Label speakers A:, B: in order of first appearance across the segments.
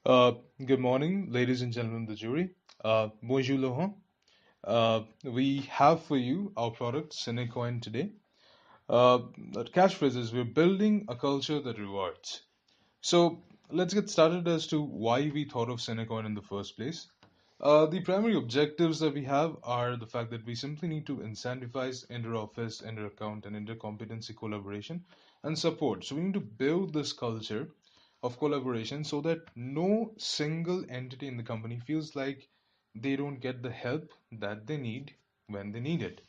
A: Uh, Good morning, ladies and gentlemen of the jury. Bonjour, Laurent. We have for you our product, Cinecoin, today. The catchphrase is we're building a culture that rewards. So let's get started as to why we thought of Cinecoin in the first place. The primary objectives that we have are the fact that we simply need to incentivize inter-office, inter-account, and inter-competency collaboration and support. So we need to build this culture of collaboration so that no single entity in the company feels like they don't get the help that they need when they need it.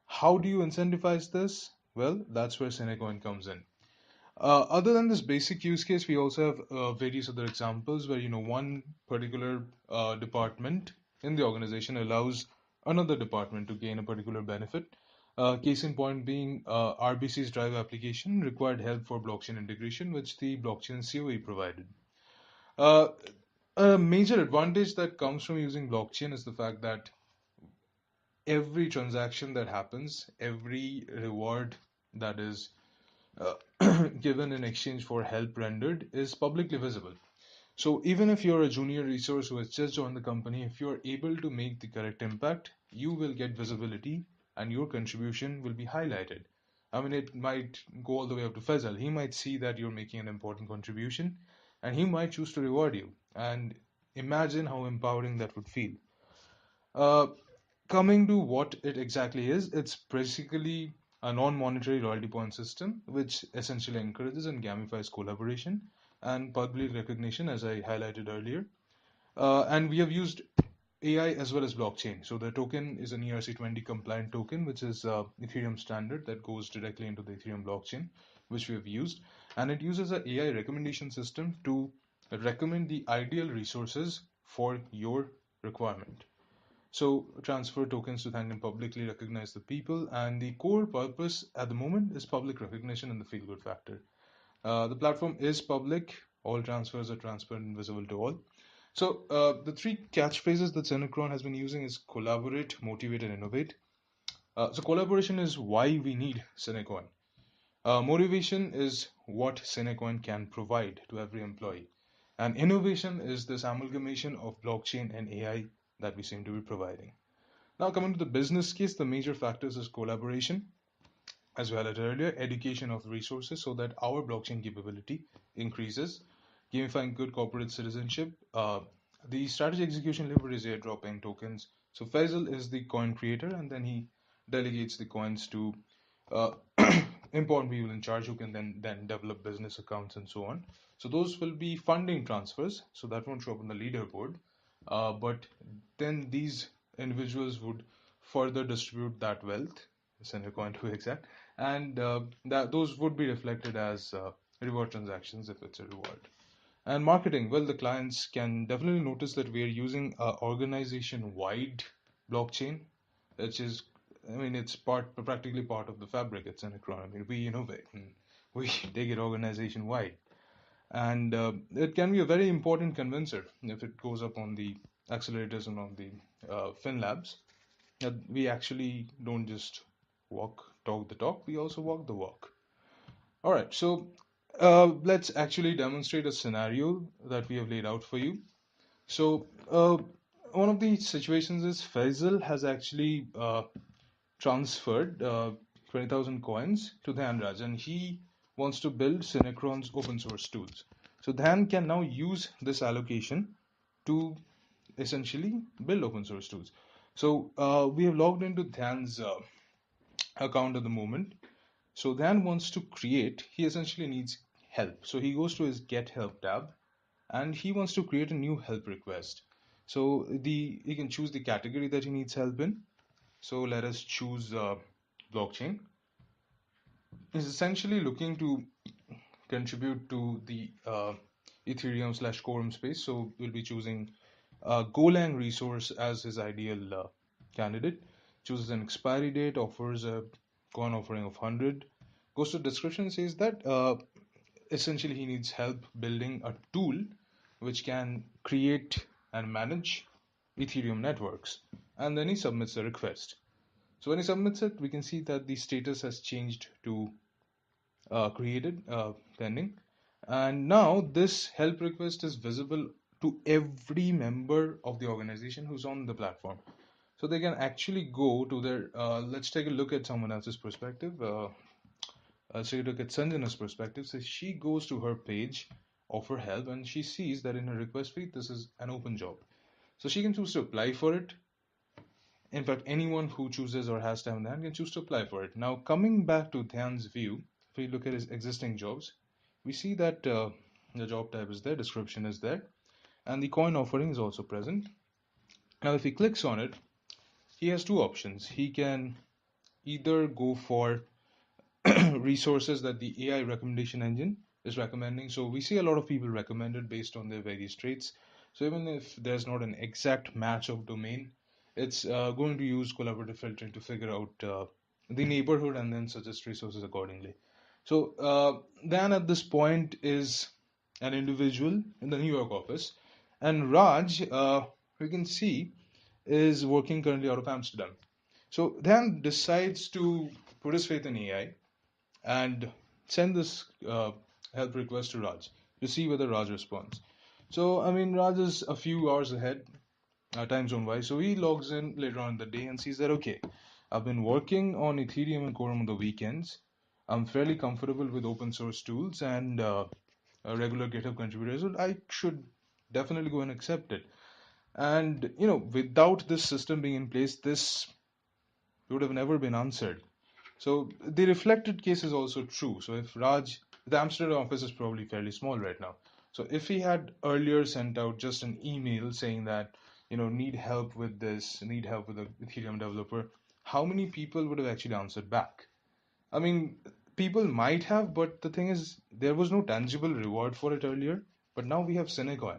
A: How do you incentivize this? Well, that's where Cinecoin comes in. Other than this basic use case, we also have various other examples where one particular department in the organization allows another department to gain a particular benefit. Case in point being RBC's Drive application required help for blockchain integration, which the blockchain COE provided. Uh, a major advantage that comes from using blockchain is the fact that every transaction that happens, every reward that is uh, given in exchange for help rendered is publicly visible. So even if you're a junior resource who has just joined the company, if you're able to make the correct impact, you will get visibility and your contribution will be highlighted. I mean, it might go all the way up to Faisal. He might see that you're making an important contribution and he might choose to reward you. And imagine how empowering that would feel. Uh, Coming to what it exactly is, it's basically a non-monetary loyalty point system, which essentially encourages and gamifies collaboration and public recognition, as I highlighted earlier. And we have used AI as well as blockchain. So the token is an ERC20 compliant token, which is Ethereum standard that goes directly into the Ethereum blockchain, which we have used. And it uses an AI recommendation system to recommend the ideal resources for your requirement. So transfer tokens to thank and publicly recognize the people, and the core purpose at the moment is public recognition and the feel good factor. The platform is public, all transfers are transparent and visible to all. So the three catchphrases that Zenocron has been using is collaborate, motivate, and innovate. So collaboration is why we need Cinecoin. Motivation is what Cinecoin can provide to every employee. And innovation is this amalgamation of blockchain and AI that we seem to be providing. Now, coming to the business case, the major factors is collaboration, as well as earlier, education of resources so that our blockchain capability increases, gamifying good corporate citizenship. The strategy execution lever is airdropping tokens. So Faisal is the coin creator, and then he delegates the coins to uh, important people in charge who can then develop business accounts and so on. So those will be funding transfers, so that won't show up on the leaderboard. But then these individuals would further distribute that wealth, send a coin to exact, and that those would be reflected as reward transactions if it's a reward. And marketing, well, the clients can definitely notice that we are using a organization-wide blockchain, which is, I mean, it's practically part of the fabric. It's an economy. We innovate and we take it organization-wide, and it can be a very important convincer if it goes up on the accelerators and on the FinLabs. That we actually don't just talk the talk, we also walk the walk. All right, so let's actually demonstrate a scenario that we have laid out for you. So, one of the situations is Faisal has actually transferred 20,000 coins to Dhanraj, and he wants to build Synchron's open source tools. So, Dhan can now use this allocation to essentially build open source tools. So, we have logged into Dhan's account at the moment. So Dan wants to create, he essentially needs help. So he goes to his Get Help tab and he wants to create a new help request. So he can choose the category that he needs help in. So let us choose blockchain. He's essentially looking to contribute to the Ethereum slash Quorum space. So we'll be choosing Golang resource as his ideal candidate. Chooses an expiry date, offers a coin offering of 100. Goes to description, says that essentially he needs help building a tool which can create and manage Ethereum networks. And then he submits the request. So when he submits it, we can see that the status has changed to created pending, And now this help request is visible to every member of the organization who's on the platform. So they can actually go to their, let's take a look at someone else's perspective. Let's take a look at Sanjana's perspective. So she goes to her page of her help and she sees that in her request feed, this is an open job. So she can choose to apply for it. In fact, anyone who chooses or has time in hand can choose to apply for it. Now, coming back to Dhyan's view, if we look at his existing jobs, we see that the job type is there, description is there, and the coin offering is also present. Now, if he clicks on it, he has two options. He can either go for resources that the AI recommendation engine is recommending. So we see a lot of people recommend it based on their various traits. So even if there's not an exact match of domain, it's going to use collaborative filtering to figure out the neighborhood and then suggest resources accordingly. So Dan at this point is an individual in the New York office, and Raj, we can see, is working currently out of Amsterdam. So Dan decides to put his faith in AI and send this help request to Raj to see whether Raj responds. So, I mean, Raj is a few hours ahead, time zone wise. So he logs in later on in the day and sees that, okay, I've been working on Ethereum and Quorum on the weekends. I'm fairly comfortable with open source tools and regular GitHub contributors. So I should definitely go and accept it. And, without this system being in place, this would have never been answered. So the reflected case is also true. So if Raj, the Amsterdam office is probably fairly small right now. So if he had earlier sent out just an email saying that, need help with this, need help with the Ethereum developer, how many people would have actually answered back? I mean, people might have, but the thing is, there was no tangible reward for it earlier. But now we have Cinecoin.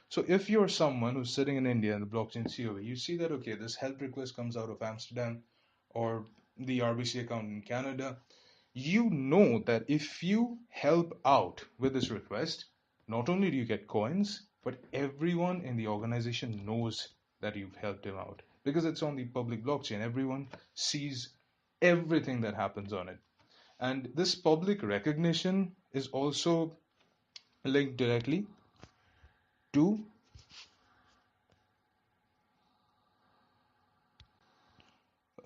A: So if you're someone who's sitting in India in the blockchain COE, you see that, okay, this help request comes out of Amsterdam or the RBC account in Canada, you know that if you help out with this request, not only do you get coins, but everyone in the organization knows that you've helped him out because it's on the public blockchain. Everyone sees everything that happens on it. And this public recognition is also linked directly to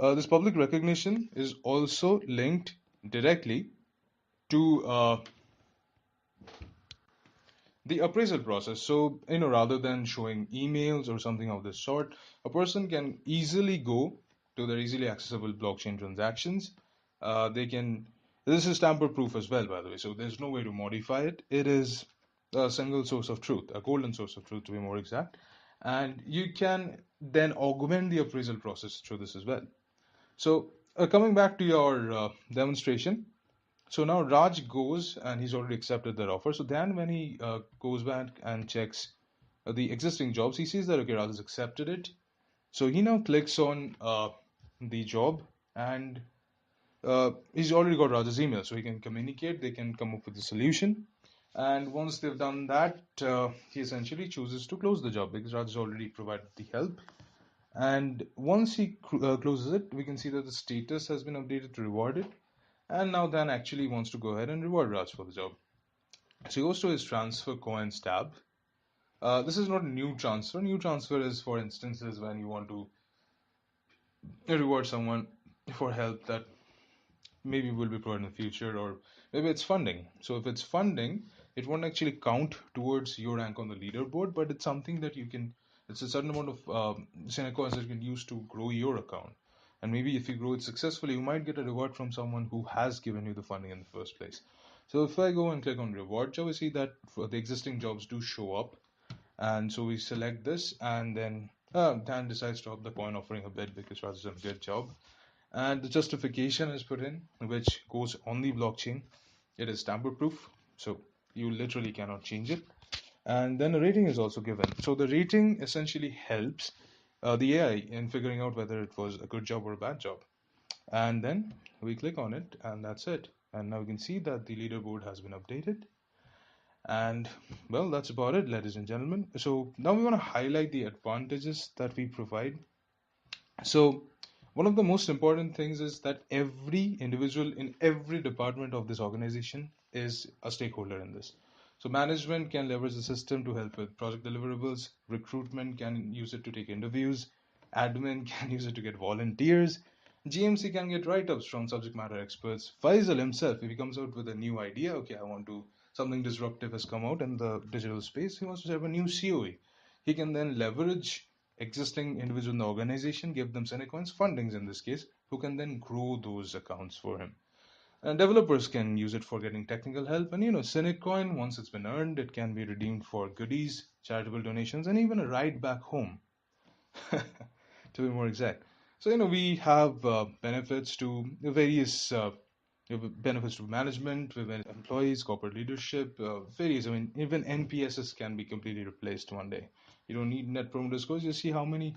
A: this public recognition is also linked directly to the appraisal process. So, rather than showing emails or something of this sort, a person can easily go to their easily accessible blockchain transactions. They can, this is tamper proof as well, by the way, so there's no way to modify it. It is a single source of truth, a golden source of truth to be more exact. And you can then augment the appraisal process through this as well. So, coming back to your demonstration, so now Raj goes and he's already accepted that offer. So then when he goes back and checks the existing jobs, he sees that, okay, Raj has accepted it. So he now clicks on the job and he's already got Raj's email. So he can communicate, they can come up with a solution. And once they've done that, he essentially chooses to close the job because Raj has already provided the help. And once he closes it, we can see that the status has been updated to rewarded. And now Dan actually wants to go ahead and reward Raj for the job. So he goes to his transfer coins tab. This is not a new transfer. New transfer is for instances when you want to reward someone for help that maybe will be provided in the future, or maybe it's funding. So if it's funding, it won't actually count towards your rank on the leaderboard, but it's something that you can, it's a certain amount of coins that you can use to grow your account. And maybe if you grow it successfully, you might get a reward from someone who has given you the funding in the first place. So if I go and click on reward job, we see that the existing jobs do show up. And so we select this, and then Dan decides to up the coin offering a bit because Raj has done a good job. And the justification is put in, which goes on the blockchain. It is tamper proof, so you literally cannot change it. And then a rating is also given. So the rating essentially helps the AI in figuring out whether it was a good job or a bad job. And then we click on it, and that's it. And now we can see that the leaderboard has been updated. And well, that's about it, ladies and gentlemen. So now we want to highlight the advantages that we provide. So one of the most important things is that every individual in every department of this organization is a stakeholder in this. So management can leverage the system to help with project deliverables. Recruitment can use it to take interviews. Admin can use it to get volunteers. GMC can get write-ups from subject matter experts. Faisal himself, if he comes out with a new idea, okay, I want to, something disruptive has come out in the digital space, he wants to have a new COE. He can then leverage existing individuals in the organization, give them Cinecoins fundings in this case, who can then grow those accounts for him. And developers can use it for getting technical help. And Cinecoin, once it's been earned, it can be redeemed for goodies, charitable donations, and even a ride back home, to be more exact. So, we have benefits to various benefits to management, with employees, corporate leadership, various. I mean, even NPSs can be completely replaced one day. You don't need net promoter scores. You see how many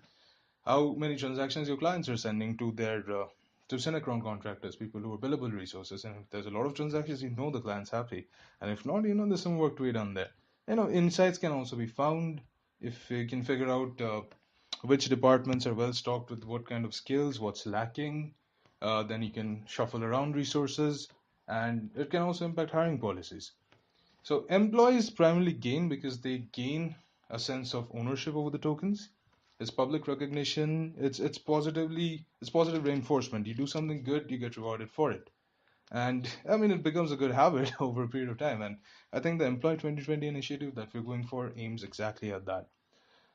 A: transactions your clients are sending to their to Synchron contractors, people who are billable resources. And if there's a lot of transactions, the client's happy. And if not, there's some work to be done there. Insights can also be found if you can figure out which departments are well stocked with what kind of skills, what's lacking. Then you can shuffle around resources, and it can also impact hiring policies. So employees primarily gain because they gain a sense of ownership over the tokens. It's public recognition. It's positive reinforcement. You do something good, you get rewarded for it. And I mean, it becomes a good habit over a period of time. And I think the Employee 2020 initiative that we're going for aims exactly at that.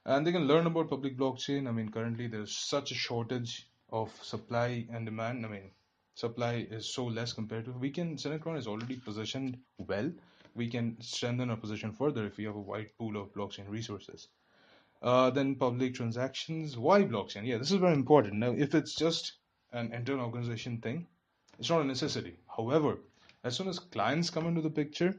A: And they can learn about public blockchain. I mean, currently there's such a shortage of supply and demand. I mean, supply is so less compared to Synchron is already positioned well. We can strengthen our position further if we have a wide pool of blockchain resources. Then public transactions. Why blockchain? Yeah, this is very important. Now, if it's just an internal organization thing, it's not a necessity. However, as soon as clients come into the picture,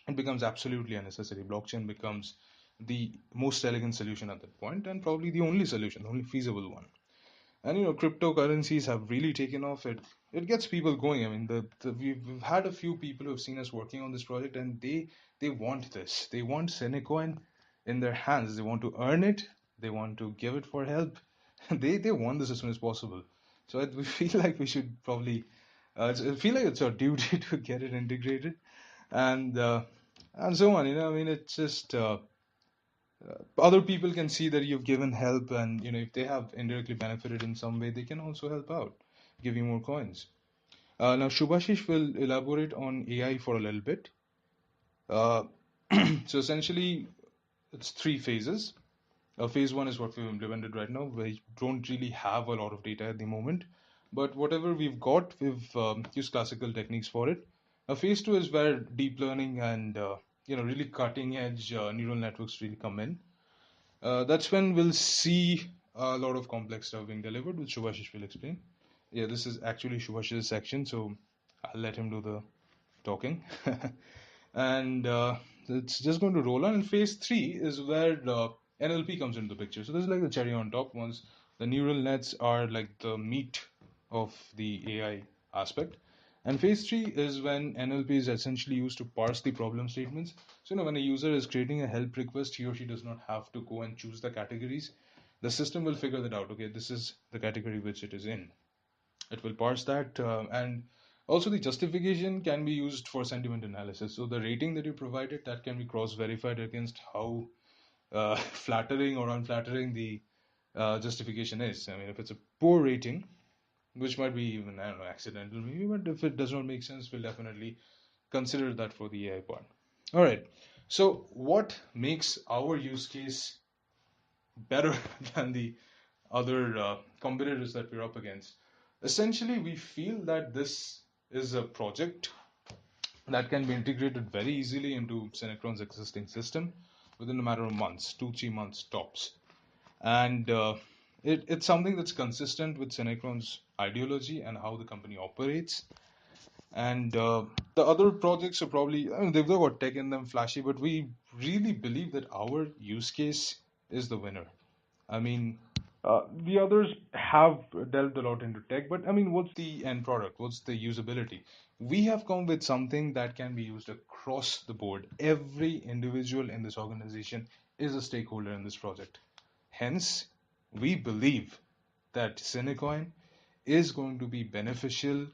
A: it becomes absolutely a necessity. Blockchain becomes the most elegant solution at that point, and probably the only solution, the only feasible one. And cryptocurrencies have really taken off. It gets people going. I mean, we've had a few people who have seen us working on this project, and they want this. They want Cinecoin in their hands. They want to earn it. They want to give it for help. They want this as soon as possible. So we feel like we should probably. I feel like it's our duty to get it integrated, and uh, and so on. I mean, it's just. Other people can see that you've given help, and if they have indirectly benefited in some way, they can also help out, give you more coins. Now Shubhashish will elaborate on AI for a little bit. uh, so essentially it's three phases. Phase one is what we've implemented right now. We don't really have a lot of data at the moment, but whatever we've got, we've used classical techniques for it. Phase two is where deep learning and really cutting edge neural networks really come in. That's when we'll see a lot of complex stuff being delivered, which Shubhashish will explain. Yeah, this is actually Shubhashish's section, so I'll let him do the talking. And it's just going to roll on. And phase three is where NLP comes into the picture. So this is like the cherry on top. Once the neural nets are like the meat of the AI aspect. And phase three is when NLP is essentially used to parse the problem statements. So, when a user is creating a help request, he or she does not have to go and choose the categories. The system will figure that out. Okay, this is the category which it is in. It will parse that, and also the justification can be used for sentiment analysis. So the rating that you provided, that can be cross-verified against how flattering or unflattering the justification is. I mean, if it's a poor rating, which might be even, I don't know, accidental maybe, but if it does not make sense, we'll definitely consider that for the AI part. All right. So what makes our use case better than the other competitors that we're up against? Essentially, we feel that this is a project that can be integrated very easily into Synchron's existing system within a matter of months, 2-3 months tops. And it's something that's consistent with Synchron's ideology and how the company operates. And the other projects are probably, I mean, they've got tech in them, flashy, but we really believe that our use case is the winner. I mean, the others have delved a lot into tech, but I mean, what's the end product? What's the usability? We have come with something that can be used across the board. Every individual in this organization is a stakeholder in this project. Hence, we believe that Cinecoin is going to be beneficial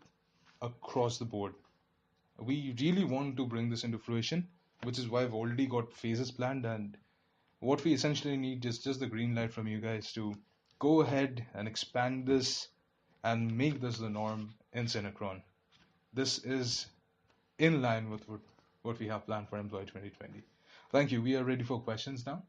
A: across the board. We really want to bring this into fruition. which is why I've already got phases planned. And what we essentially need is just the green light from you guys to go ahead and expand this and make this the norm in Synchron. This is in line with what we have planned for Employee 2020. Thank you. We are ready for questions now.